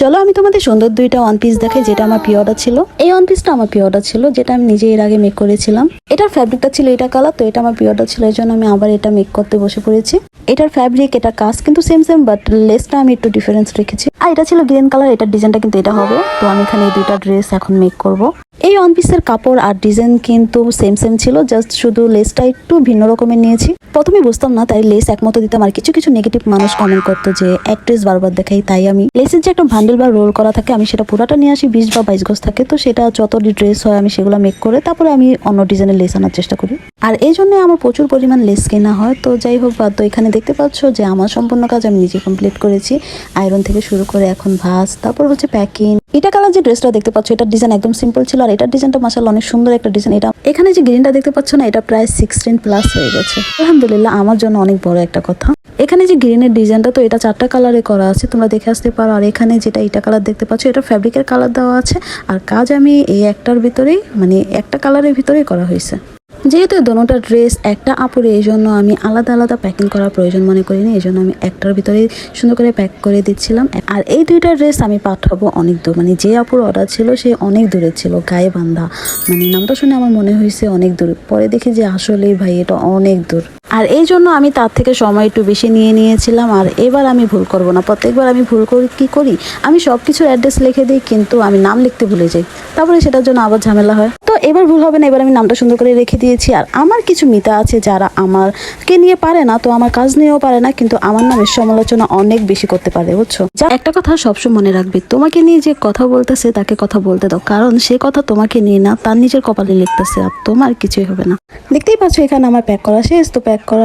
চলো আমি তোমাদের সুন্দর দুইটা ওয়ান পিস দেখাই, যেটা আমার প্রি অর্ডার ছিল। এই ওয়ান পিসটা আমার প্রি অর্ডার ছিল, যেটা আমি নিজে এর আগে মেক করেছিলাম। এটার ফ্যাব্রিকটা ছিল এটা কালার, তো এটা আমার প্রি অর্ডার ছিল, এই জন্য আমি আবার এটা মেক করতে বসে পড়েছি। এটার ফ্যাব্রিক, এটা কাজ কিন্তু সেম বাট লেসটা আমি একটু ডিফারেন্স রেখেছি। আর এটা ছিল গ্রিন কালার, এটার ডিজাইনটা কিন্তু এটা হবে। তো আমি এখানে এই দুইটা ড্রেস এখন মেক করব। এই ওয়ান পিসের কাপড় আর ডিজাইন কিন্তু সেম ছিল, জাস্ট শুধু লেসটা একটু ভিন্ন রকমের নিয়েছি। প্রথমে বুঝতাম না, তাই লেস একমতো দিতাম। আর কিছু নেগেটিভ মানুষ কমেন্ট করতো যে এক ড্রেস বারবার দেখাই, তাই আমি লেসের যে একটা বান্ডেল বা রোল করা থাকে আমি সেটা পুরাটা নিয়ে আসি। 20 বা 22 গজ থাকে, তো সেটা যত ড্রেস হয় আমি সেগুলো মেক করে তারপরে আমি অন্য ডিজাইনের লেস আনার চেষ্টা করি। আর এই জন্য আমার প্রচুর পরিমাণ লেস কেনা হয়। তো যাই হোক, বাদ। তো এখানে দেখতে পাচ্ছ যে আমার সম্পূর্ণ কাজ আমি নিজে কমপ্লিট করেছি, আয়রন থেকে শুরু করে এখন ভাঁজ, তারপর হচ্ছে প্যাকিং। এটা কালার যে ড্রেসটা দেখতে পাচ্ছ, এটার ডিজাইন একদম সিম্পল ছিল, আর এটার ডিজাইনটা মাশাআল্লাহ অনেক সুন্দর একটা ডিজাইন। এটা এখানে যে গ্রিনটা দেখতে পাচ্ছ না, এটা প্রায় 16+ হয়ে গেছে। আলহামদুলিল্লাহ, আমার জন্য অনেক বড় একটা কথা। এখানে যে গ্রিনের ডিজাইনটা, তো এটা 4টা কালারে করা আছে, তোমরা দেখে আসতে পারো। আর এখানে যেটা এটা কালার দেখতে পাচ্ছ, এটা ফ্যাব্রিকের কালার দেওয়া আছে। আর কাজ আমি এই একটার ভিতরেই, মানে একটা কালারের ভিতরেই করা হয়েছে। যেহেতু দোনোটা ড্রেস একটা আপুরে, এই জন্য আমি আলাদা প্যাকিং করার প্রয়োজন মনে করিনি। এই জন্য আমি একটার ভিতরেই সুন্দর করে প্যাক করে দিচ্ছিলাম। আর এই দুইটা ড্রেস আমি পাঠাবো অনেক দূর, মানে যে আপুর অর্ডার ছিল সে অনেক দূরে ছিল, গায়ে বান্ধা। মানে নামটা শুনে আমার মনে হয়েছে অনেক দূর, পরে দেখি যে আসলেই ভাই এটা অনেক দূর। আর এই জন্য আমি তার থেকে সময় একটু বেশি নিয়েছিলাম। আর এবার আমি ভুল করব না। প্রত্যেকবার আমি ভুল করি, আমি সব কিছুর অ্যাড্রেস লিখে দিই, কিন্তু আমি নাম লিখতে ভুলে যাই, তারপরে সেটার জন্য আবার ঝামেলা হয়। তো এবার ভুল হবে না, এবার আমি নামটা সুন্দর করে রেখে দিয়েছি। আর আমার কিছু মিতা আছে যারা আমাকে নিয়ে পারে না, তো আমার কাজ নিয়েও পারে না, কিন্তু আমার নামের সমালোচনা অনেক বেশি করতে পারে, বুঝছো? যা একটা কথা সবসময় মনে রাখবে, তোমাকে নিয়ে যে কথা বলতেছে তাকে কথা বলতে দাও, কারণ সে কথা তোমাকে নিয়ে না, তার নিজের কপালে লিখতেছে, আর তোমার কিছুই হবে না। দেখতেই পাচ্ছ এখানে আমার প্যাক করা শেষ। তো প্যাক করা